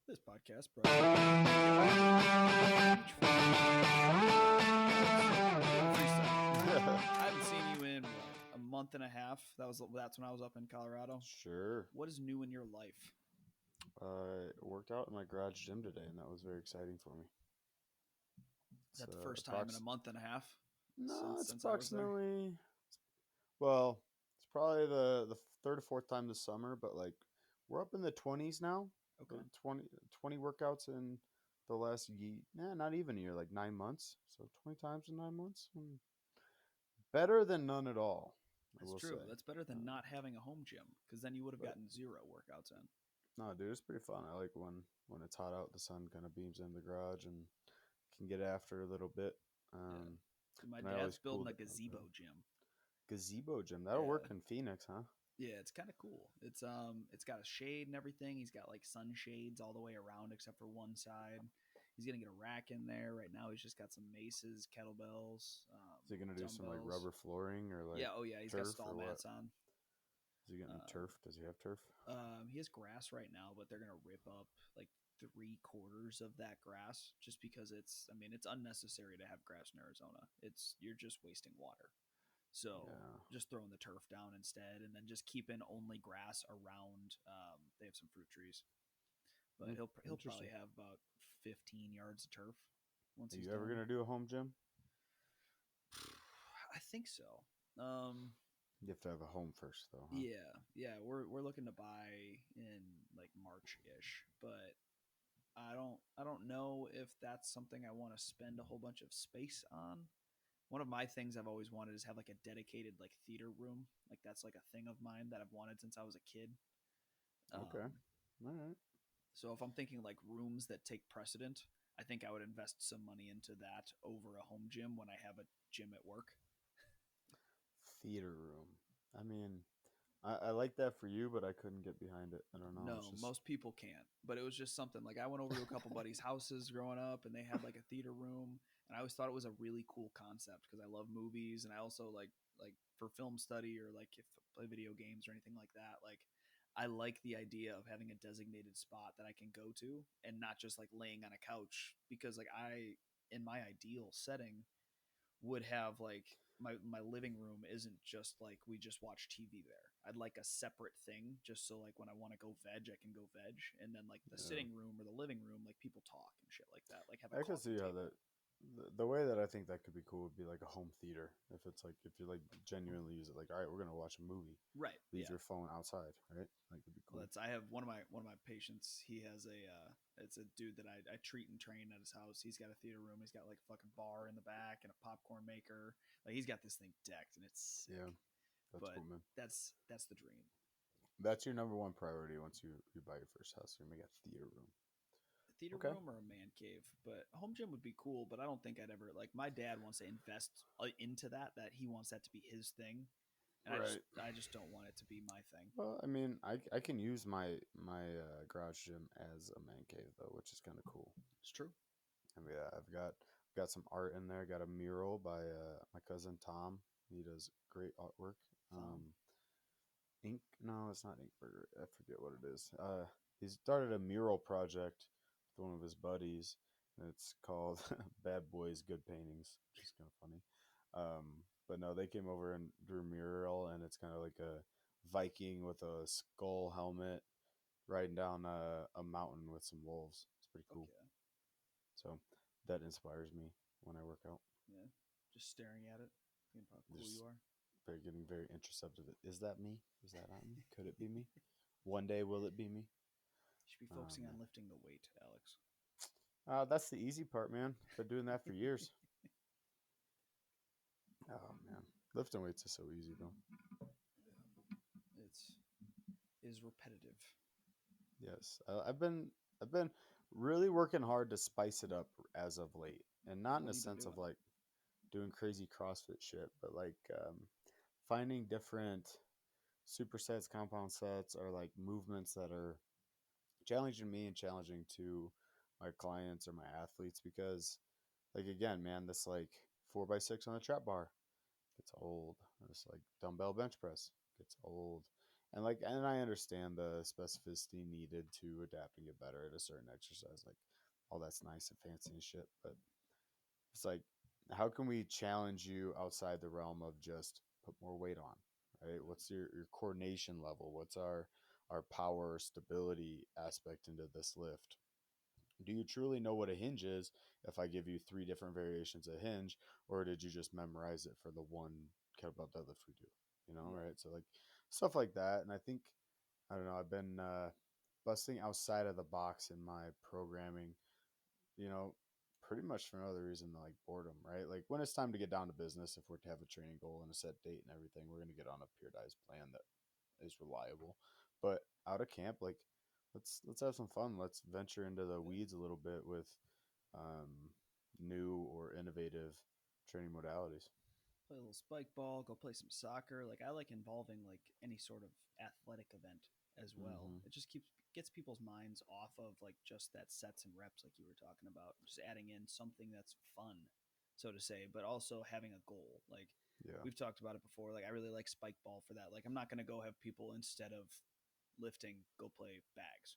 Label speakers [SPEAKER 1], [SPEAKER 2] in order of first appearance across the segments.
[SPEAKER 1] This podcast brought to you I haven't seen you in a month and a half. That's when I was up in Colorado.
[SPEAKER 2] Sure.
[SPEAKER 1] What is new in your life?
[SPEAKER 2] I worked out in my garage gym today, and that was very exciting for me.
[SPEAKER 1] Is that the first time in a month and a half
[SPEAKER 2] No, it's
[SPEAKER 1] since I was there?
[SPEAKER 2] approximately. Well, it's probably the third or fourth time this summer, but like we're up in the 20s now.
[SPEAKER 1] Okay,
[SPEAKER 2] 20 workouts in the last not even a year, like 9 months. So 20 times in 9 months. Better than none at all, I
[SPEAKER 1] that's
[SPEAKER 2] will
[SPEAKER 1] true.
[SPEAKER 2] say.
[SPEAKER 1] That's better than
[SPEAKER 2] Uh,
[SPEAKER 1] not having a home gym because then you would have
[SPEAKER 2] but
[SPEAKER 1] gotten zero workouts in.
[SPEAKER 2] no, dude, it's pretty fun. I like when it's hot out, the sun kind of beams in the garage and can get after a little bit.
[SPEAKER 1] Yeah,
[SPEAKER 2] Um,
[SPEAKER 1] dude, my
[SPEAKER 2] and I
[SPEAKER 1] dad's
[SPEAKER 2] always
[SPEAKER 1] building
[SPEAKER 2] cooled
[SPEAKER 1] a
[SPEAKER 2] it out there.
[SPEAKER 1] gazebo gym.
[SPEAKER 2] Gazebo gym. That'll
[SPEAKER 1] Yeah,
[SPEAKER 2] work in Phoenix, huh?
[SPEAKER 1] yeah, it's kind of cool. It's got a shade and everything. He's got like sunshades all the way around except for one side. He's gonna get a rack in there. Right now, he's just got some maces, kettlebells,
[SPEAKER 2] Is he gonna do some like
[SPEAKER 1] dumbbells.
[SPEAKER 2] rubber flooring or like
[SPEAKER 1] Yeah, oh yeah, he's got
[SPEAKER 2] turf
[SPEAKER 1] stall
[SPEAKER 2] or what?
[SPEAKER 1] mats on.
[SPEAKER 2] Is he getting
[SPEAKER 1] Um,
[SPEAKER 2] turf? Does he have turf?
[SPEAKER 1] he has grass right now, but they're gonna rip up like 3/4 of that grass just because it's unnecessary to have grass in Arizona. You're just wasting water. So
[SPEAKER 2] Yeah.
[SPEAKER 1] just throwing the turf down instead, and then just keeping only grass around. They have some fruit trees, but he'll probably
[SPEAKER 2] Interesting.
[SPEAKER 1] have about 15 yards of turf once
[SPEAKER 2] Are
[SPEAKER 1] he's
[SPEAKER 2] you ever
[SPEAKER 1] done.
[SPEAKER 2] gonna do a home gym?
[SPEAKER 1] I think so. Um,
[SPEAKER 2] You have to have a home first, though, huh?
[SPEAKER 1] yeah, we're looking to buy in like March ish, but I don't know if that's something I want to spend a whole bunch of space on. One of my things I've always wanted is have like a dedicated like theater room. Like that's like a thing of mine that I've wanted since I was a kid.
[SPEAKER 2] Okay. All
[SPEAKER 1] Um,
[SPEAKER 2] right.
[SPEAKER 1] so if I'm thinking like rooms that take precedent, I think I would invest some money into that over a home gym when I have a gym at work.
[SPEAKER 2] Theater room. I mean, I like that for you, but I couldn't get behind it. I don't know. It's
[SPEAKER 1] No,
[SPEAKER 2] just
[SPEAKER 1] most people can't. But it was just something like I went over to a couple buddies' houses growing up and they had like a theater room and I always thought it was a really cool concept because I love movies and I also like for film study or like if I play video games or anything like that, like I like the idea of having a designated spot that I can go to and not just like laying on a couch because like I in my ideal setting would have like my living room isn't just like we just watch TV there. I'd like a separate thing just so like when I want to go veg, I can go veg, and then like the
[SPEAKER 2] yeah.
[SPEAKER 1] sitting room or the living room, like people talk and shit like that, like have a
[SPEAKER 2] I could
[SPEAKER 1] coffee
[SPEAKER 2] see how
[SPEAKER 1] table.
[SPEAKER 2] the way that I think that could be cool would be like a home theater. If it's like if you like genuinely use it, like all right, we're gonna watch a movie.
[SPEAKER 1] Right.
[SPEAKER 2] Leave
[SPEAKER 1] Yeah.
[SPEAKER 2] your phone outside, right? Like it'd be
[SPEAKER 1] Well,
[SPEAKER 2] cool.
[SPEAKER 1] that's I have one of my patients. He has a it's a dude that I treat and train at his house. He's got a theater room. He's got like a fucking bar in the back and a popcorn maker. Like he's got this thing decked and it's
[SPEAKER 2] Yeah,
[SPEAKER 1] sick.
[SPEAKER 2] that's
[SPEAKER 1] But
[SPEAKER 2] cool, man.
[SPEAKER 1] that's the dream.
[SPEAKER 2] That's your number one priority once you buy your first house. You're gonna make a theater room.
[SPEAKER 1] A theater
[SPEAKER 2] Okay.
[SPEAKER 1] room or a man cave. But a home gym would be cool, but I don't think I'd ever like my dad wants to invest into that he wants that to be his thing. And I just
[SPEAKER 2] Right.
[SPEAKER 1] I just don't want it to be my thing.
[SPEAKER 2] Well, I mean, I can use my garage gym as a man cave though, which is kind of cool.
[SPEAKER 1] It's true.
[SPEAKER 2] I mean, yeah, I've got some art in there. Got a mural by my cousin Tom. He does great artwork.
[SPEAKER 1] Thumb.
[SPEAKER 2] Ink? No, it's not Inkberger. I forget what it is. He started a mural project with one of his buddies, and it's called "Bad Boys Good Paintings," which is kind of funny. But no, they came over and drew a mural, and it's kind of like a Viking with a skull helmet riding down a mountain with some wolves. It's pretty
[SPEAKER 1] Fuck
[SPEAKER 2] cool.
[SPEAKER 1] yeah.
[SPEAKER 2] So that inspires me when I work out.
[SPEAKER 1] Yeah. Just staring at it. Thinking about how cool
[SPEAKER 2] Just
[SPEAKER 1] you are.
[SPEAKER 2] getting very introspective. Is that me? Is that not me? Could it be me? One day will it be me?
[SPEAKER 1] You should be
[SPEAKER 2] Oh
[SPEAKER 1] focusing on
[SPEAKER 2] man.
[SPEAKER 1] lifting the weight, Alex.
[SPEAKER 2] That's the easy part, man. Been doing that for years. Oh man, lifting weights is so easy though.
[SPEAKER 1] It's it is repetitive.
[SPEAKER 2] Yes, I've been really working hard to spice it up as of late, and not in
[SPEAKER 1] What
[SPEAKER 2] a
[SPEAKER 1] have you been
[SPEAKER 2] sense of
[SPEAKER 1] doing?
[SPEAKER 2] like doing crazy CrossFit shit, but like finding different supersets, compound sets, or like movements that are challenging me and challenging to my clients or my athletes because like again, man, this like 4x6 on the trap bar gets old. This like dumbbell bench press gets old. and I understand the specificity needed to adapt and get better at a certain exercise. Like all that's nice and fancy and shit, but it's like, how can we challenge you outside the realm of just put more weight on, right? What's your coordination level? What's our power stability aspect into this lift? Do you truly know what a hinge is if I give you three different variations of hinge, or did you just memorize it for the one kettlebell deadlift we do? You know,
[SPEAKER 1] Yeah.
[SPEAKER 2] right? So like stuff like that. And I think, I don't know, I've been busting outside of the box in my programming, you know, pretty much for no other reason than like boredom, right? Like when it's time to get down to business, if we're to have a training goal and a set date and everything, we're going to get on a periodized plan that is reliable. But out of camp, like let's have some fun. Let's venture into the
[SPEAKER 1] Yeah.
[SPEAKER 2] weeds a little bit with new or innovative training modalities.
[SPEAKER 1] Play a little spike ball, go play some soccer. Like I like involving like any sort of athletic event as well.
[SPEAKER 2] Mm-hmm.
[SPEAKER 1] It just keeps gets people's minds off of like just that sets and reps like you were talking about. Just adding in something that's fun, so to say, but also having a goal. Like
[SPEAKER 2] Yeah.
[SPEAKER 1] we've talked about it before. Like I really like spike ball for that. Like I'm not gonna go have people instead of lifting go play bags,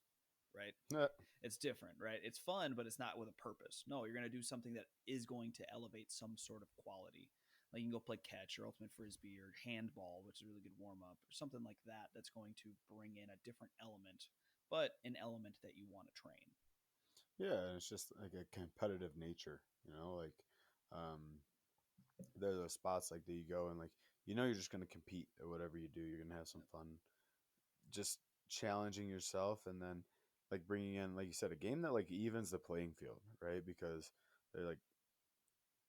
[SPEAKER 1] right? It's different, right? It's fun, but it's not with a purpose. No, you're going to do something that is going to elevate some sort of quality. Like you can go play catch or ultimate frisbee or handball, which is a really good warm up, or something like that that's going to bring in a different element, but an element that you want to train.
[SPEAKER 2] Yeah, and it's just like a competitive nature, you know, like um there are those spots like that you go and like you're just going to compete at whatever you do. You're going to have some fun just challenging yourself, and then like bringing in, like you said, a game that like evens the playing field, right? Because they're like,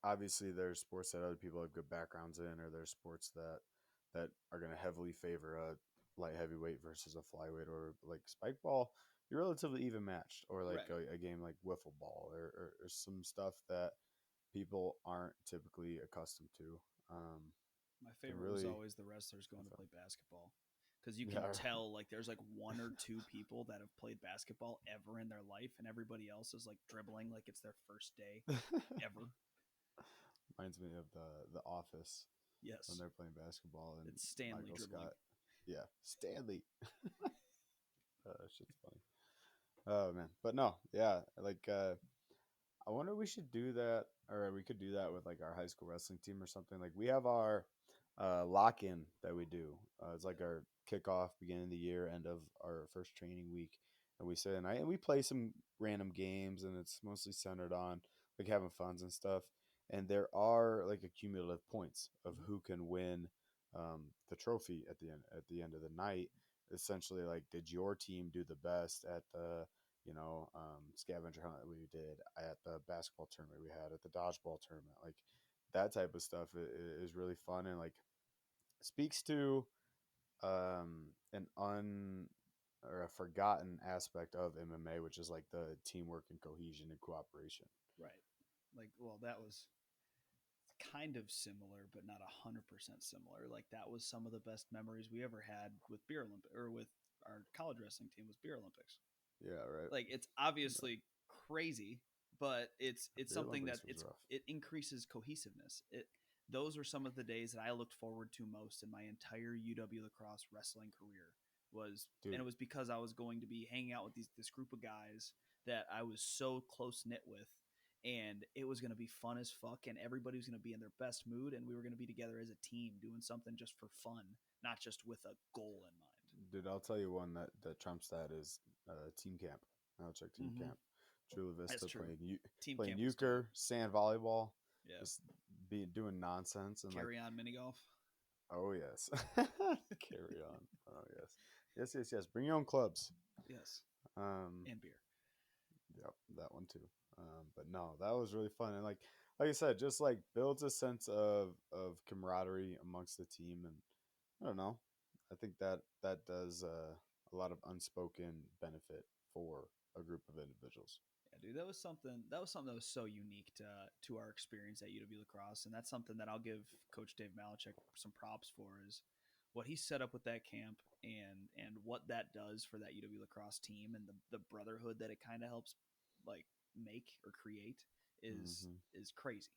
[SPEAKER 2] obviously there's sports that other people have good backgrounds in, or there's sports that are going to heavily favor a light heavyweight versus a flyweight, or like spike ball, you're relatively even matched, or like
[SPEAKER 1] Right.
[SPEAKER 2] a game like wiffle ball, or some stuff that people aren't typically accustomed to. Um,
[SPEAKER 1] My
[SPEAKER 2] can
[SPEAKER 1] favorite was
[SPEAKER 2] really
[SPEAKER 1] always the wrestlers going
[SPEAKER 2] have
[SPEAKER 1] to
[SPEAKER 2] fun.
[SPEAKER 1] play basketball because you can
[SPEAKER 2] Yeah.
[SPEAKER 1] tell like there's like one or two people that have played basketball ever in their life, and everybody else is like dribbling like it's their first day ever.
[SPEAKER 2] Reminds me of the Office when
[SPEAKER 1] Yes,
[SPEAKER 2] they're playing basketball and
[SPEAKER 1] it's Stanley
[SPEAKER 2] Michael
[SPEAKER 1] dribbling.
[SPEAKER 2] Scott. Yeah, Stanley. Shit's funny. Oh man, but no, yeah, like I wonder, we should do that, or we could do that with like our high school wrestling team or something. Like we have our lock in that we do. It's like our kickoff, beginning of the year, end of our first training week, and we sit and and we play some random games, and it's mostly centered on like having funs and stuff. And there are like accumulative points of
[SPEAKER 1] Mm-hmm.
[SPEAKER 2] who can win the trophy at the end of the night. Essentially, like, did your team do the best at the scavenger hunt that we did, at the basketball tournament we had, at the dodgeball tournament? Like that type of stuff is really fun, and like speaks to an un or a forgotten aspect of MMA, which is like the teamwork and cohesion and cooperation.
[SPEAKER 1] Right. Like, well, that was kind of similar, but not 100% similar. Like that was some of the best memories we ever had with beer Olympic or with our college wrestling team was beer Olympics.
[SPEAKER 2] Yeah, right.
[SPEAKER 1] Like it's
[SPEAKER 2] The
[SPEAKER 1] obviously crazy, but it's
[SPEAKER 2] Beer
[SPEAKER 1] something that
[SPEAKER 2] Olympics was rough,
[SPEAKER 1] it increases cohesiveness. It those were some of the days that I looked forward to most in my entire UW lacrosse wrestling career was, and
[SPEAKER 2] dude.
[SPEAKER 1] it was because I was going to be hanging out with this group of guys that I was so close knit with, and it was going to be fun as fuck, and everybody was going to be in their best mood, and we were going to be together as a team doing something just for fun, not just with a goal in mind.
[SPEAKER 2] Dude, I'll tell you one that trumps that is team camp. I'll check team
[SPEAKER 1] Mm-hmm.
[SPEAKER 2] camp. Chula
[SPEAKER 1] That's
[SPEAKER 2] Vista
[SPEAKER 1] true. Team
[SPEAKER 2] playing
[SPEAKER 1] camp was tight.
[SPEAKER 2] euchre, sand volleyball,
[SPEAKER 1] Yeah.
[SPEAKER 2] just be doing nonsense and like,
[SPEAKER 1] Carry on mini golf
[SPEAKER 2] oh yes, carry on. Oh yes, yes, yes, yes. Bring your own clubs.
[SPEAKER 1] yes,
[SPEAKER 2] Um,
[SPEAKER 1] and beer.
[SPEAKER 2] yep, that one too. But no, that was really fun, and like I said, just like builds a sense of camaraderie amongst the team, and I don't know. I think that does a lot of unspoken benefit for a group of individuals.
[SPEAKER 1] Yeah, dude, that was something. That was something that was so unique to our experience at UW Lacrosse, and that's something that I'll give Coach Dave Malachek some props for. Is what he set up with that camp, and what that does for that UW Lacrosse team, and the brotherhood that it kind of helps like make or create
[SPEAKER 2] Hmm.
[SPEAKER 1] is crazy.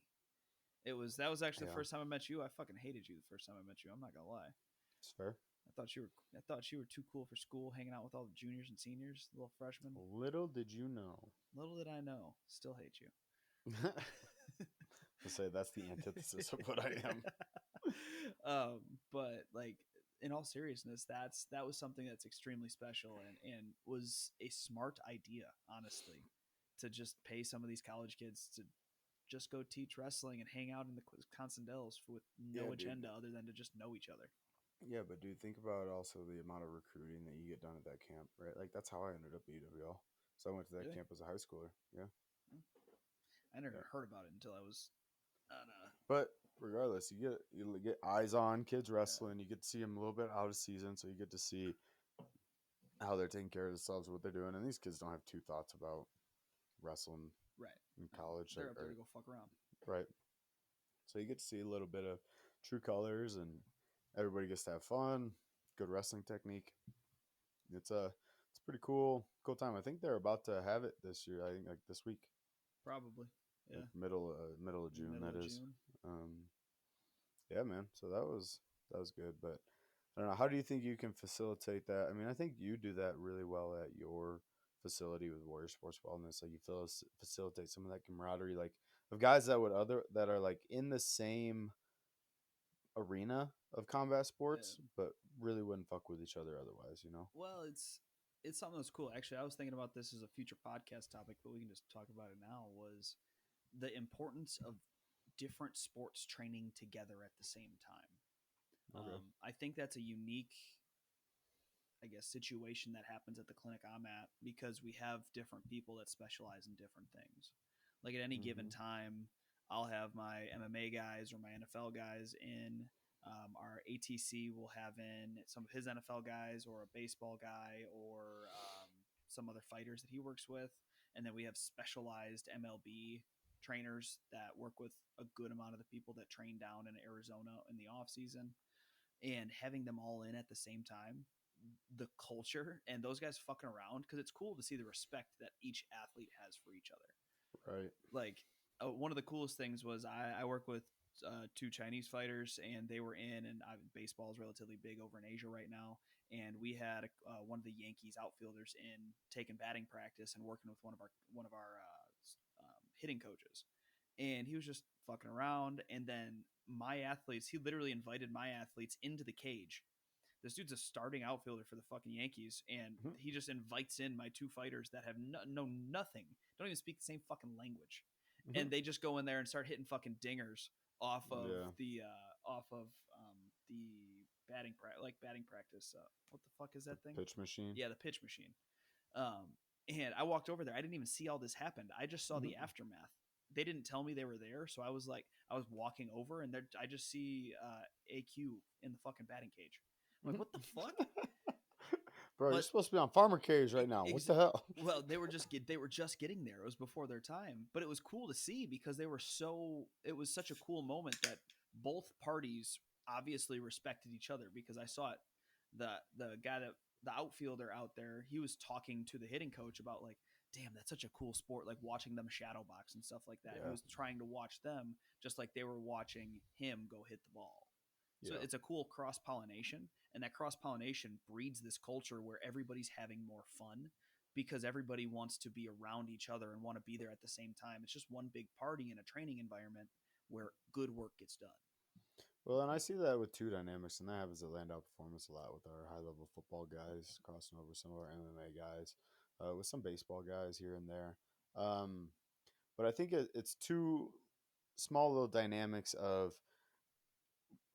[SPEAKER 1] It was that was actually the
[SPEAKER 2] Yeah,
[SPEAKER 1] first time I met you. I fucking hated you the first time I met you. I'm not gonna lie.
[SPEAKER 2] it's fair.
[SPEAKER 1] I thought you were too cool for school, hanging out with all the juniors and seniors, the little freshmen.
[SPEAKER 2] Little did you know.
[SPEAKER 1] Little did I know. Still hate you.
[SPEAKER 2] To say that's the antithesis of what I am.
[SPEAKER 1] But like in all seriousness, that was something that's extremely special and was a smart idea, honestly, to just pay some of these college kids to just go teach wrestling and hang out in the Wisconsin Dells with no
[SPEAKER 2] Yeah, dude.
[SPEAKER 1] agenda other than to just know each other.
[SPEAKER 2] Yeah, but dude, think about also the amount of recruiting that you get done at that camp, right? Like that's how I ended up at UWL. So I went to that
[SPEAKER 1] Really?
[SPEAKER 2] camp as a high schooler. Yeah,
[SPEAKER 1] I never
[SPEAKER 2] yeah.
[SPEAKER 1] heard about it until I was on a.
[SPEAKER 2] But regardless, you get eyes on kids wrestling. You get to see them a little bit out of season, so you get to see how they're taking care of themselves, what they're doing. And these kids don't have two thoughts about wrestling
[SPEAKER 1] Right.
[SPEAKER 2] in
[SPEAKER 1] No,
[SPEAKER 2] college,
[SPEAKER 1] they're up there to go fuck around.
[SPEAKER 2] right? So you get to see a little bit of true colors, and everybody gets to have fun. Good wrestling technique. It's pretty cool time. I think they're about to have it this year. I think like this week,
[SPEAKER 1] Probably.
[SPEAKER 2] like
[SPEAKER 1] Yeah.
[SPEAKER 2] middle of June.
[SPEAKER 1] Middle
[SPEAKER 2] That
[SPEAKER 1] of
[SPEAKER 2] is.
[SPEAKER 1] June.
[SPEAKER 2] Um, yeah, man. So that was good. But I don't know. How do you think you can facilitate that? I mean, I think you do that really well at your facility with Warrior Sports Wellness. Like you facilitate some of that camaraderie, like of guys that are like in the same arena of combat sports,
[SPEAKER 1] Yeah.
[SPEAKER 2] but really wouldn't fuck with each other otherwise. You know?
[SPEAKER 1] Well, it's something that's cool. Actually, I was thinking about this as a future podcast topic, but we can just talk about it now. Was the importance of different sports training together at the same time.
[SPEAKER 2] Okay.
[SPEAKER 1] I think that's a unique, I guess, situation that happens at the clinic I'm at because we have different people that specialize in different things. Like at any given
[SPEAKER 2] Mm-hmm.
[SPEAKER 1] time, I'll have my MMA guys or my NFL guys in. Our ATC will have in some of his NFL guys or a baseball guy or some other fighters that he works with. And then we have specialized MLB trainers that work with a good amount of the people that train down in Arizona in the off season, and having them all in at the same time, the culture and those guys fucking around, because it's cool to see the respect that each athlete has for each other.
[SPEAKER 2] Right.
[SPEAKER 1] Like one of the coolest things was I work with two Chinese fighters, and they were in, and baseball is relatively big over in Asia right now. And we had one of the Yankees outfielders in taking batting practice and working with one of our hitting coaches, and he was just fucking around. And then my athletes, he literally invited my athletes into the cage. This dude's a starting outfielder for the fucking Yankees, and
[SPEAKER 2] Mhm.
[SPEAKER 1] he just invites in my two fighters that have know nothing, don't even speak the same fucking language,
[SPEAKER 2] Mhm.
[SPEAKER 1] and they just go in there and start hitting fucking dingers off of
[SPEAKER 2] Yeah.
[SPEAKER 1] the batting practice. What the fuck is
[SPEAKER 2] The
[SPEAKER 1] that thing?
[SPEAKER 2] pitch machine.
[SPEAKER 1] Yeah, the pitch machine. And I walked over there. I didn't even see all this happen. I just saw the
[SPEAKER 2] Mhm.
[SPEAKER 1] aftermath. They didn't tell me they were there, so I was walking over, and I just see AQ in the fucking batting cage. I'm like,
[SPEAKER 2] Mhm.
[SPEAKER 1] what the fuck?
[SPEAKER 2] Bro, you're
[SPEAKER 1] But
[SPEAKER 2] supposed to be on Farmer Cage right now. What
[SPEAKER 1] ex-
[SPEAKER 2] the hell?
[SPEAKER 1] well, they were just getting there. It was before their time, but it was cool to see because they were so. It was such a cool moment that both parties obviously respected each other, because I saw it. The guy that the outfielder out there, he was talking to the hitting coach about like, damn, that's such a cool sport, like watching them shadow box and stuff like that. He
[SPEAKER 2] Yeah.
[SPEAKER 1] was trying to watch them just like they were watching him go hit the ball. So
[SPEAKER 2] Yeah.
[SPEAKER 1] it's a cool cross pollination, and that cross pollination breeds this culture where everybody's having more fun because everybody wants to be around each other and want to be there at the same time. It's just one big party in a training environment where good work gets done.
[SPEAKER 2] Well, and I see that with two dynamics, and that happens at Landau Performance a lot with our high level football guys crossing over some of our MMA guys, with some baseball guys here and there. Um, but I think it's two small little dynamics of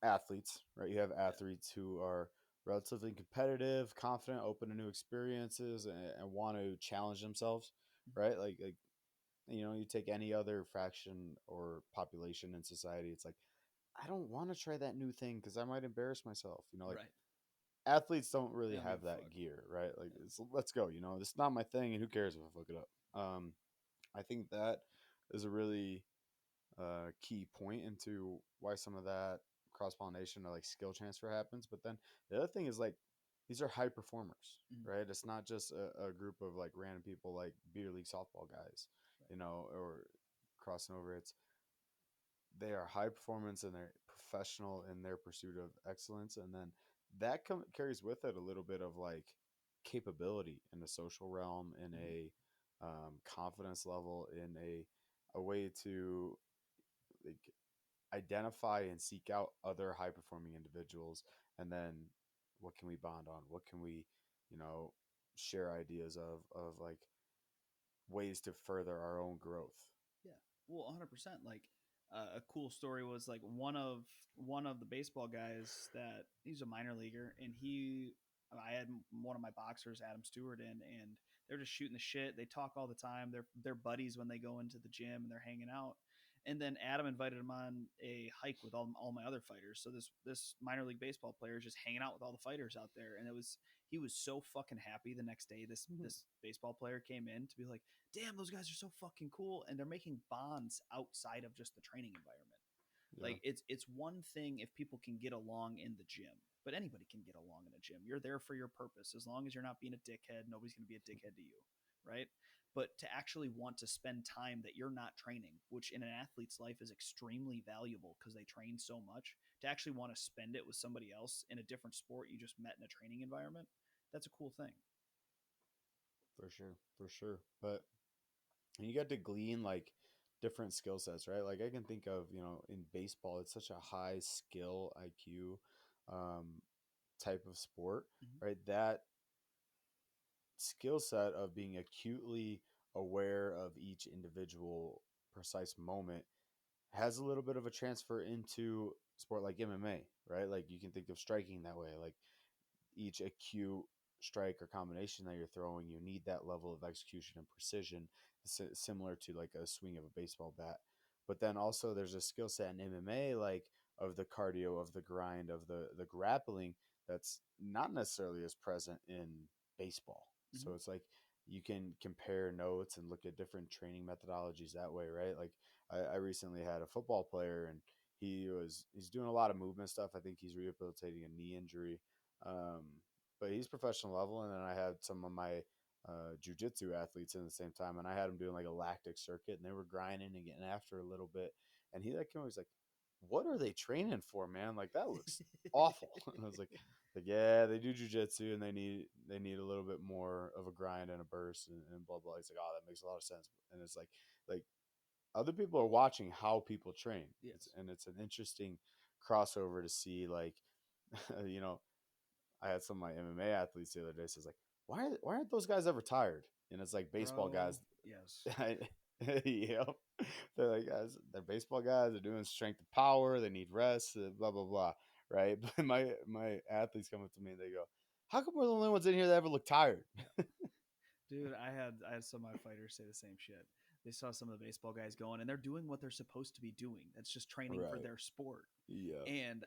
[SPEAKER 2] athletes, right? You have
[SPEAKER 1] Yeah.
[SPEAKER 2] athletes who are relatively competitive, confident, open to new experiences, and want to challenge themselves, right? Like you take any other fraction or population in society, it's like I don't want to try that new thing because I might embarrass myself. Like
[SPEAKER 1] Right.
[SPEAKER 2] athletes don't
[SPEAKER 1] They
[SPEAKER 2] really
[SPEAKER 1] don't give
[SPEAKER 2] have
[SPEAKER 1] a
[SPEAKER 2] that
[SPEAKER 1] fuck.
[SPEAKER 2] gear, right? Like
[SPEAKER 1] Yeah.
[SPEAKER 2] let's go. This is not my thing, and who cares if I fuck it up? I think that is a really key point into why some of that cross pollination or like skill transfer happens. But then the other thing is like these are high performers,
[SPEAKER 1] Mhm.
[SPEAKER 2] right? It's not just a group of like random people like beer league softball guys,
[SPEAKER 1] Right.
[SPEAKER 2] or crossing over. They are high performance and they're professional in their pursuit of excellence, and then that carries with it a little bit of like capability in the social realm, in
[SPEAKER 1] Mhm.
[SPEAKER 2] a confidence level, in a way to like identify and seek out other high performing individuals, and then what can we bond on, what can we, you know, share ideas of like ways to further our own growth.
[SPEAKER 1] Yeah. Well, 100%. Like a cool story was like one of the baseball guys that he's a minor leaguer, and I had one of my boxers, Adam Stewart, in, and they're just shooting the shit. They talk all the time. They're buddies when they go into the gym and they're hanging out. And then Adam invited him on a hike with all my other fighters. So this minor league baseball player is just hanging out with all the fighters out there, and he was so fucking happy the next day. This baseball player came in to be like, damn, those guys are so fucking cool, and they're making bonds outside of just the training environment.
[SPEAKER 2] Yeah,
[SPEAKER 1] Like it's one thing if people can get along in the gym, but anybody can get along in a gym. You're there for your purpose. As long as you're not being a dickhead, nobody's going to be a dickhead to you, right? But to actually want to spend time that you're not training, which in an athlete's life is extremely valuable because they train so much, to actually want to spend it with somebody else in a different sport you just met in a training environment, that's a cool thing.
[SPEAKER 2] for sure, for sure. But you got to glean like different skill sets, right? Like I can think of, you know, in baseball, it's such a high skill IQ um, type of sport,
[SPEAKER 1] Mm-hmm.
[SPEAKER 2] right? That skill set of being acutely aware of each individual precise moment has a little bit of a transfer into sport like MMA, right? Like you can think of striking that way. Like each acute strike or combination that you're throwing, you need that level of execution and precision, similar to like a swing of a baseball bat. But then also there's a skill set in MMA, like of the cardio, of the grind, of the grappling, that's not necessarily as present in baseball.
[SPEAKER 1] Mm-hmm.
[SPEAKER 2] So it's like you can compare notes and look at different training methodologies that way, right? Like I recently had a football player, and he's doing a lot of movement stuff. I think he's rehabilitating a knee injury, um, but he's professional level. And then I had some of my jujitsu athletes in the same time, and I had them doing like a lactic circuit, and they were grinding and getting after a little bit. And he like was like, "What are they training for, man? Like that looks awful." And I was like, yeah, they do jujitsu, and they need a little bit more of a grind and a burst, and blah blah. He's like, "Oh, that makes a lot of sense." And it's like other people are watching how people train.
[SPEAKER 1] Yes.
[SPEAKER 2] And it's an interesting crossover to see like you know, I had some of my MMA athletes the other day says like, why aren't those guys ever tired? And it's like baseball
[SPEAKER 1] Bro,
[SPEAKER 2] guys.
[SPEAKER 1] yes.
[SPEAKER 2] Yep. They're like guys, they're baseball guys, they're doing strength and power, they need rest, blah blah blah. Right. But my athletes come up to me and they go, how come we're the only ones in here that ever look tired?
[SPEAKER 1] Yeah. Dude, I had some of my fighters say the same shit. They saw some of the baseball guys going, and they're doing what they're supposed to be doing. That's just training for
[SPEAKER 2] Right.
[SPEAKER 1] their sport.
[SPEAKER 2] Yeah.
[SPEAKER 1] And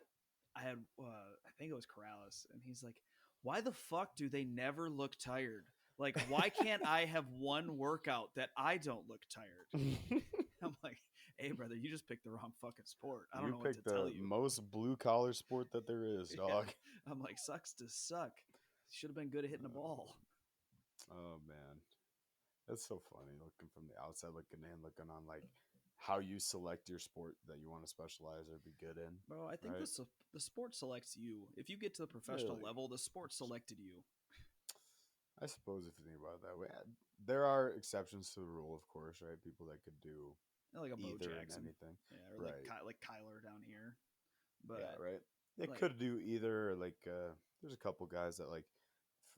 [SPEAKER 1] I had, I think it was Corrales, and he's like, "Why the fuck do they never look tired? Like, why can't I have one workout that I don't look tired?" I'm like, "Hey, brother, you just picked the wrong fucking sport. I don't
[SPEAKER 2] You
[SPEAKER 1] know what to
[SPEAKER 2] picked
[SPEAKER 1] tell
[SPEAKER 2] the
[SPEAKER 1] you."
[SPEAKER 2] most blue collar sport that there is,
[SPEAKER 1] Yeah,
[SPEAKER 2] dog.
[SPEAKER 1] I'm like, sucks to suck. Should have been good at hitting the ball.
[SPEAKER 2] Oh man, that's so funny. Looking from the outside, looking in, looking on like how you select your sport that you want to specialize or be good in,
[SPEAKER 1] Bro, I think
[SPEAKER 2] right?
[SPEAKER 1] the sport selects you. If you get to the professional
[SPEAKER 2] Really,
[SPEAKER 1] level, the sport selected you.
[SPEAKER 2] I suppose if you think about it that way, there are exceptions to the rule, of course, right? People that could do
[SPEAKER 1] Like a Bo
[SPEAKER 2] either and
[SPEAKER 1] Jackson,
[SPEAKER 2] anything,
[SPEAKER 1] yeah, or like
[SPEAKER 2] right?
[SPEAKER 1] like Kyler down here.
[SPEAKER 2] Yeah,
[SPEAKER 1] But
[SPEAKER 2] right. They
[SPEAKER 1] like,
[SPEAKER 2] could do either. Like, there's a couple guys that like,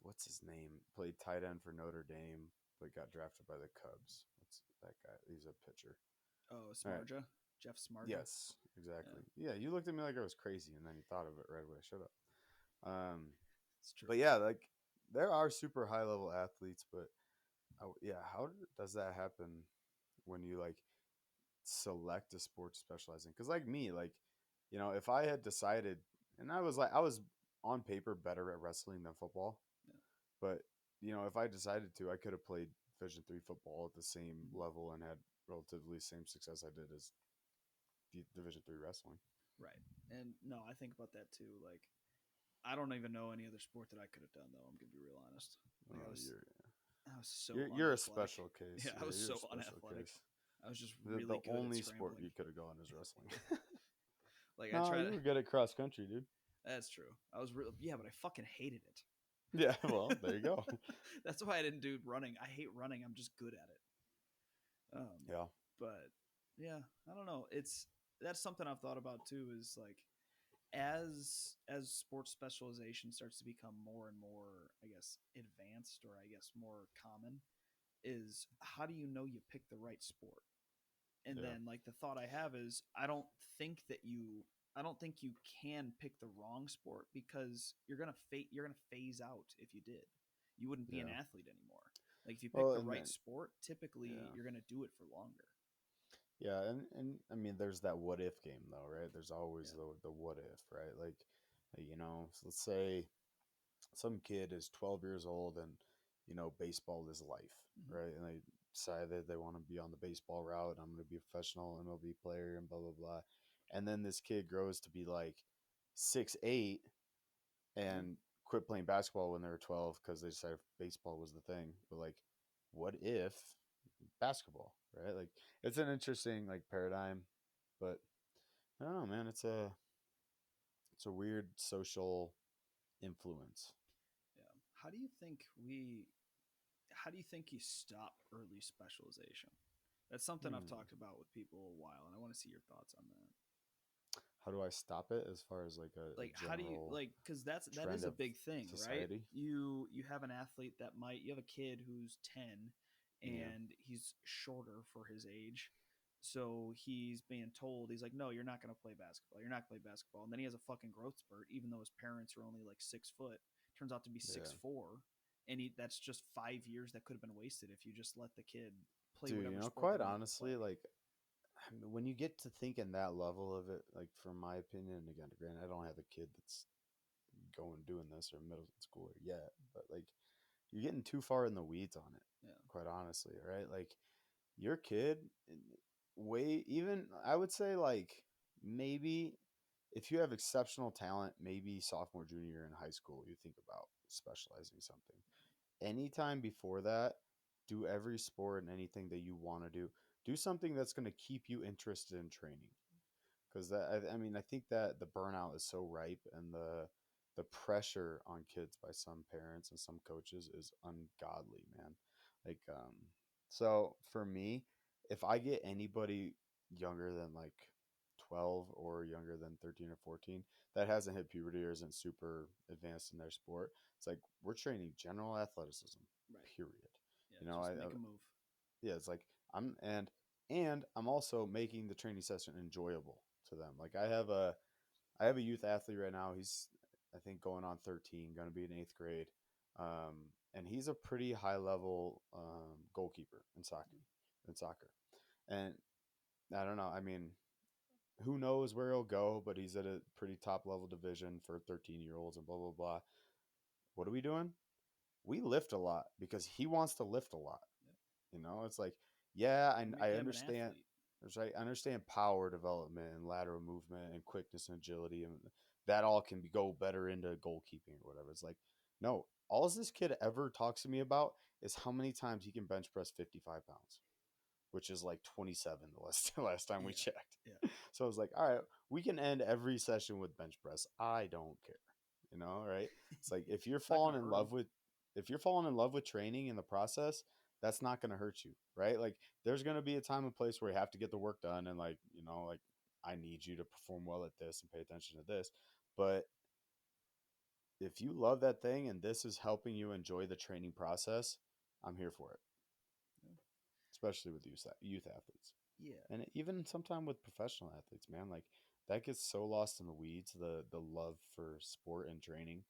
[SPEAKER 2] what's his name? Played tight end for Notre Dame, but got drafted by the Cubs. What's that guy? He's a pitcher.
[SPEAKER 1] oh,
[SPEAKER 2] All right.
[SPEAKER 1] Smarja, Jeff Smarja.
[SPEAKER 2] Yes, exactly.
[SPEAKER 1] Yeah,
[SPEAKER 2] Yeah, you looked at me like I was crazy, and then you thought of it right away. Shut up.
[SPEAKER 1] it's true.
[SPEAKER 2] But yeah, like there are super high level athletes, but yeah, how does that happen when you like select a sport to specialize in? Because like me, like you know, if I had decided, and I was on paper better at wrestling than football,
[SPEAKER 1] Yeah.
[SPEAKER 2] but you know, if I decided to, I could have played Division 3 football at the same
[SPEAKER 1] Mhm.
[SPEAKER 2] level and had relatively same success I did as Division 3 wrestling.
[SPEAKER 1] Right. And no, I think about that too. Like, I don't even know any other sport that I could have done though. I'm gonna be real honest. Like,
[SPEAKER 2] Oh,
[SPEAKER 1] I was so
[SPEAKER 2] you're a
[SPEAKER 1] unathletic.
[SPEAKER 2] special case.
[SPEAKER 1] Yeah, I
[SPEAKER 2] Yeah,
[SPEAKER 1] was
[SPEAKER 2] you're
[SPEAKER 1] so
[SPEAKER 2] a special
[SPEAKER 1] unathletic.
[SPEAKER 2] case.
[SPEAKER 1] I was just
[SPEAKER 2] The
[SPEAKER 1] really good at
[SPEAKER 2] only sport
[SPEAKER 1] scrambling.
[SPEAKER 2] you could have gone is wrestling.
[SPEAKER 1] Like I
[SPEAKER 2] No,
[SPEAKER 1] try
[SPEAKER 2] you
[SPEAKER 1] to
[SPEAKER 2] were good at cross country, dude.
[SPEAKER 1] That's true. I was real, yeah, but I fucking hated it.
[SPEAKER 2] Yeah, well, there you go.
[SPEAKER 1] That's why I didn't do running. I hate running. I'm just good at it.
[SPEAKER 2] Yeah,
[SPEAKER 1] But yeah, I don't know. It's that's something I've thought about too. Is like as sports specialization starts to become more and more, I guess, advanced or I guess more common, is how do you know you pick the right sport? And
[SPEAKER 2] yeah,
[SPEAKER 1] then like the thought I have is think that you I don't think you can pick the wrong sport because you're gonna phase out if you did. You wouldn't be an
[SPEAKER 2] yeah.
[SPEAKER 1] athlete anymore. Like if you pick
[SPEAKER 2] Well,
[SPEAKER 1] the
[SPEAKER 2] and
[SPEAKER 1] right
[SPEAKER 2] then
[SPEAKER 1] sport, typically
[SPEAKER 2] yeah,
[SPEAKER 1] you're gonna do it for longer.
[SPEAKER 2] yeah, and I mean, there's that what if game though, right? There's always
[SPEAKER 1] Yeah.
[SPEAKER 2] the what if, right? Like, let's say some kid is 12 years old and baseball is life,
[SPEAKER 1] Hmm.
[SPEAKER 2] right? And they decide that they want to be on the baseball route. I'm going to be a professional MLB player and blah blah blah. And then this kid grows to be like 6'8"
[SPEAKER 1] Yeah.
[SPEAKER 2] and quit playing basketball when they were 12 because they decided baseball was the thing. But like, what if basketball, right? Like, it's an interesting like paradigm, but I don't know, man. It's a weird social influence.
[SPEAKER 1] Yeah. How do you think we how do you think you stop early specialization? That's something I've
[SPEAKER 2] Hmm.
[SPEAKER 1] talked about with people a while, and I want to see your thoughts on that.
[SPEAKER 2] How do I stop it as far as like a
[SPEAKER 1] Like, how do you
[SPEAKER 2] general
[SPEAKER 1] like? Because that
[SPEAKER 2] trend
[SPEAKER 1] is a
[SPEAKER 2] of
[SPEAKER 1] big thing, right?
[SPEAKER 2] society?
[SPEAKER 1] You have an athlete that might you have a kid who's 10
[SPEAKER 2] Yeah.
[SPEAKER 1] and he's shorter for his age. So he's being told, he's like, no, you're not going to play basketball. You're not going to play basketball. And then he has a fucking growth spurt, even though his parents are only like 6 foot. Turns out to be
[SPEAKER 2] Yeah.
[SPEAKER 1] 6'4", and that's just 5 years that could have been wasted if you just let the kid play
[SPEAKER 2] Dude,
[SPEAKER 1] whatever sport they
[SPEAKER 2] quite
[SPEAKER 1] wanted to play.
[SPEAKER 2] honestly, like when you get to thinking that level of it, like from my opinion, and again, granted, I don't have a kid that's going doing this or middle schooler yet, but like you're getting too far in the weeds on it,
[SPEAKER 1] Yeah,
[SPEAKER 2] quite honestly, right? Like your kid, way even I would say like maybe if you have exceptional talent, maybe sophomore, junior year in high school, you think about specializing something. Anytime before that, do every sport and anything that you want to do. Do something that's going to keep you interested in training. Because I mean, I think that the burnout is so ripe, and the pressure on kids by some parents and some coaches is ungodly, man. Like, so for me, if I get anybody younger than like 12 or younger than 13 or 14 that hasn't hit puberty or isn't super advanced in their sport, it's like we're training general athleticism,
[SPEAKER 1] right.
[SPEAKER 2] period.
[SPEAKER 1] Yeah,
[SPEAKER 2] You know,
[SPEAKER 1] just make a move.
[SPEAKER 2] yeah, it's like I'm and I'm also making the training session enjoyable to them. Like I have a youth athlete right now. He's I think going on 13, going to be in 8th grade. And he's a pretty high level goalkeeper in soccer. And I don't know. I mean, who knows where he'll go, but he's at a pretty top level division for 13-year-olds and blah blah blah. What are we doing? We lift a lot because he wants to lift a lot.
[SPEAKER 1] Yeah.
[SPEAKER 2] It's like, yeah,
[SPEAKER 1] You're
[SPEAKER 2] I
[SPEAKER 1] making him an
[SPEAKER 2] understand.
[SPEAKER 1] athlete.
[SPEAKER 2] There's right. I understand power development and lateral movement and quickness and agility, and that all can go better into goalkeeping or whatever. It's like, no, all this kid ever talks to me about is how many times he can bench press 55 pounds, which is like 27 the last time we
[SPEAKER 1] Yeah,
[SPEAKER 2] checked.
[SPEAKER 1] yeah.
[SPEAKER 2] So I was like, all right, we can end every session with bench press. I don't care. Right? It's like
[SPEAKER 1] It's not gonna hurt him.
[SPEAKER 2] if you're falling in love with training in the process, that's not going to hurt you, right? Like there's going to be a time and place where you have to get the work done and like I need you to perform well at this and pay attention to this. But if you love that thing and this is helping you enjoy the training process, I'm here for it,
[SPEAKER 1] Yeah.
[SPEAKER 2] especially with youth athletes.
[SPEAKER 1] Yeah,
[SPEAKER 2] And even sometime with professional athletes, man, like that gets so lost in the weeds, the love for sport and training,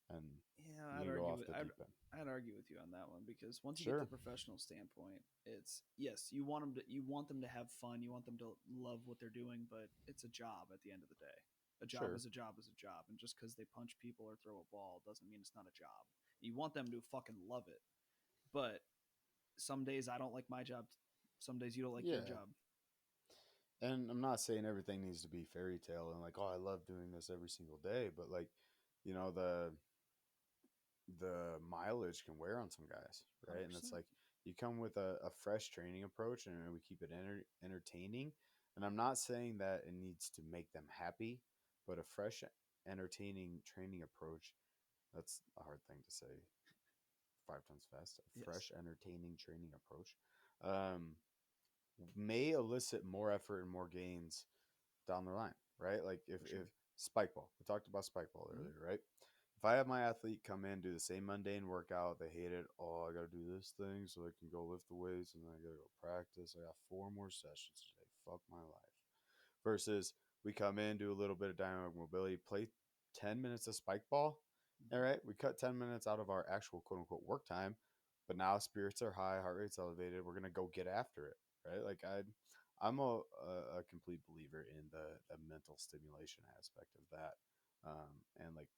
[SPEAKER 2] and
[SPEAKER 1] yeah.
[SPEAKER 2] you can go off the
[SPEAKER 1] I'd
[SPEAKER 2] deep end.
[SPEAKER 1] I'd argue with you on that one because once you get to
[SPEAKER 2] Sure,
[SPEAKER 1] the professional standpoint, it's yes, you want them to have fun, you want them to love what they're doing, but it's a job at the end of the day. A job
[SPEAKER 2] sure,
[SPEAKER 1] is a job is a job, and just because they punch people or throw a ball doesn't mean it's not a job. You want them to fucking love it, but some days I don't like my job. Some days you don't like your
[SPEAKER 2] yeah.
[SPEAKER 1] job.
[SPEAKER 2] And I'm not saying everything needs to be fairy tale and like, oh, I love doing this every single day, but like, you know, the mileage can wear on some guys,
[SPEAKER 1] one Hundred
[SPEAKER 2] right? And it's
[SPEAKER 1] percent.
[SPEAKER 2] like you come with a fresh training approach and we keep it entertaining. And I'm not saying that it needs to make them happy, but a fresh entertaining training approach. That's a hard thing to say 5 times fast. A
[SPEAKER 1] Yes,
[SPEAKER 2] fresh, entertaining training approach um, may elicit more effort and more gains down the line, right? Like
[SPEAKER 1] for
[SPEAKER 2] if
[SPEAKER 1] sure.
[SPEAKER 2] spike ball, we talked about spike ball
[SPEAKER 1] Hmm.
[SPEAKER 2] earlier, right? If I have my athlete come in, do the same mundane workout, they hate it. Oh, I got to do this thing so I can go lift the weights and then I got to go practice. I got 4 more sessions today. Fuck my life. Versus we come in, do a little bit of dynamic mobility, play 10 minutes of spike ball. All
[SPEAKER 1] Hmm.
[SPEAKER 2] right. We cut 10 minutes out of our actual quote unquote work time, but now spirits are high, heart rate's elevated. We're going to go get after it. Right. Like I'm a complete believer in the mental stimulation aspect of that. And like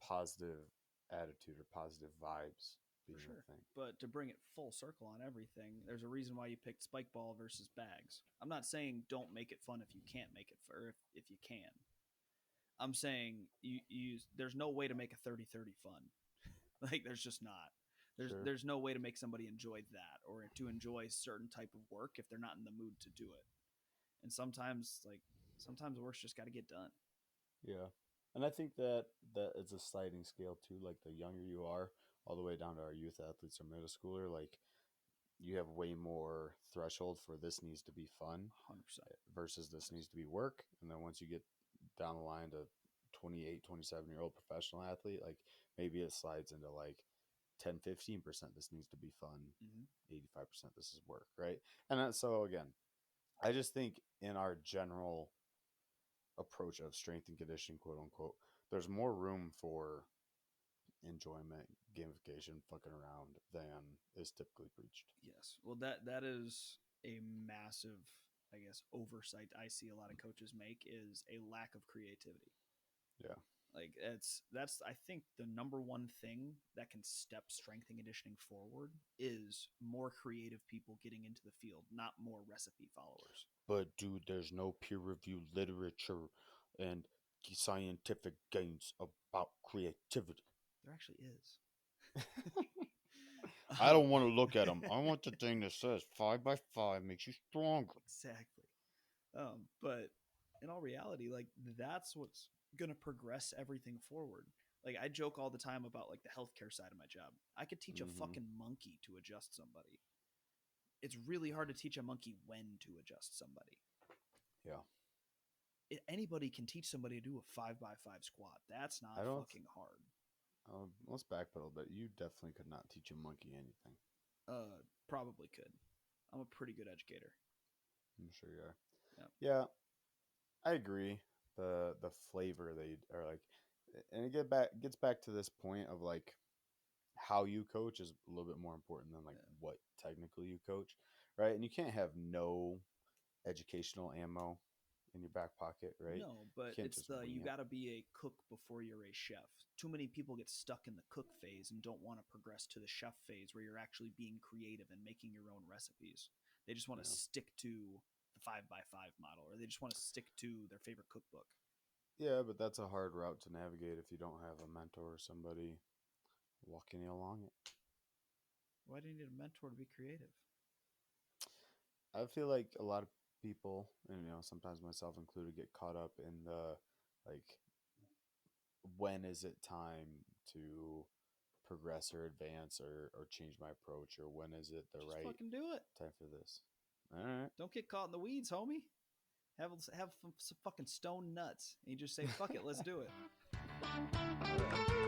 [SPEAKER 2] positive attitude or positive vibes
[SPEAKER 1] For
[SPEAKER 2] being
[SPEAKER 1] sure.
[SPEAKER 2] a thing.
[SPEAKER 1] But to bring it full circle on everything, there's a reason why you picked spike ball versus bags. I'm not saying don't make it fun if you can't make it fun, or if you can. I'm saying there's no way to make a 30-30 fun. Like there's just not.
[SPEAKER 2] Sure.
[SPEAKER 1] There's no way to make somebody enjoy that or to enjoy certain type of work if they're not in the mood to do it. And sometimes work's just got to get done.
[SPEAKER 2] Yeah. And I think that it's a sliding scale too. Like the younger you are, all the way down to our youth athletes or middle schooler, like you have way more threshold for this needs to be fun
[SPEAKER 1] 100%.
[SPEAKER 2] versus this
[SPEAKER 1] Yes.
[SPEAKER 2] needs to be work. And then once you get down the line to 28, 27-year-old professional athlete, like maybe it slides into like 10, 15% this needs to be fun,
[SPEAKER 1] Hmm.
[SPEAKER 2] 85% this is work, right? And so again, I just think in our general approach of strength and conditioning, quote unquote, there's more room for enjoyment, gamification, fucking around than is typically preached.
[SPEAKER 1] Yes. Well, that is a massive, I guess, oversight I see a lot of coaches make is a lack of creativity.
[SPEAKER 2] Yeah.
[SPEAKER 1] Like that's I think the number one thing that can step strength and conditioning forward is more creative people getting into the field, not more recipe followers.
[SPEAKER 2] But dude, there's no peer reviewed literature and scientific gains about creativity.
[SPEAKER 1] There actually is.
[SPEAKER 2] I don't want to look at them. I want the thing that says 5 by 5 makes you stronger.
[SPEAKER 1] Exactly. But in all reality, like that's what's gonna progress everything forward. Like I joke all the time about like the healthcare side of my job. I could teach a
[SPEAKER 2] Mm-hmm.
[SPEAKER 1] fucking monkey to adjust somebody. It's really hard to teach a monkey when to adjust somebody.
[SPEAKER 2] Yeah.
[SPEAKER 1] Anybody can teach somebody to do a 5 by 5 squat. That's
[SPEAKER 2] I
[SPEAKER 1] not
[SPEAKER 2] don't.
[SPEAKER 1] fucking hard.
[SPEAKER 2] Let's backpedal, but you definitely could not teach a monkey anything.
[SPEAKER 1] Probably could. I'm a pretty good educator.
[SPEAKER 2] I'm sure you are.
[SPEAKER 1] Yeah.
[SPEAKER 2] Yeah, I agree. The flavor they are like, and it gets back to this point of like how you coach is a little bit more important than like
[SPEAKER 1] Yeah.
[SPEAKER 2] what technically you coach, right? And you can't have no educational ammo in your back pocket, right?
[SPEAKER 1] No, but
[SPEAKER 2] You can't
[SPEAKER 1] it's
[SPEAKER 2] just
[SPEAKER 1] the
[SPEAKER 2] wing
[SPEAKER 1] you
[SPEAKER 2] it.
[SPEAKER 1] got to be a cook before you're a chef. Too many people get stuck in the cook phase and don't want to progress to the chef phase where you're actually being creative and making your own recipes. They just want to
[SPEAKER 2] Yeah,
[SPEAKER 1] stick to the 5 by 5 model or they just want to stick to their favorite cookbook.
[SPEAKER 2] yeah, but that's a hard route to navigate if you don't have a mentor or somebody walking you along it.
[SPEAKER 1] Why do you need a mentor to be creative?
[SPEAKER 2] I feel like a lot of people, and sometimes myself included, get caught up in the like, when is it time to progress or advance or change my approach, or when is it the
[SPEAKER 1] Just
[SPEAKER 2] right
[SPEAKER 1] fucking do it.
[SPEAKER 2] time for this? All right.
[SPEAKER 1] Don't get caught in the weeds, homie. Have some fucking stone nuts and you just say fuck it, let's do it.
[SPEAKER 2] All right.
[SPEAKER 1] Looks like we're gonna have to do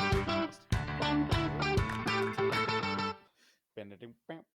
[SPEAKER 1] a podcast.
[SPEAKER 2] Cool.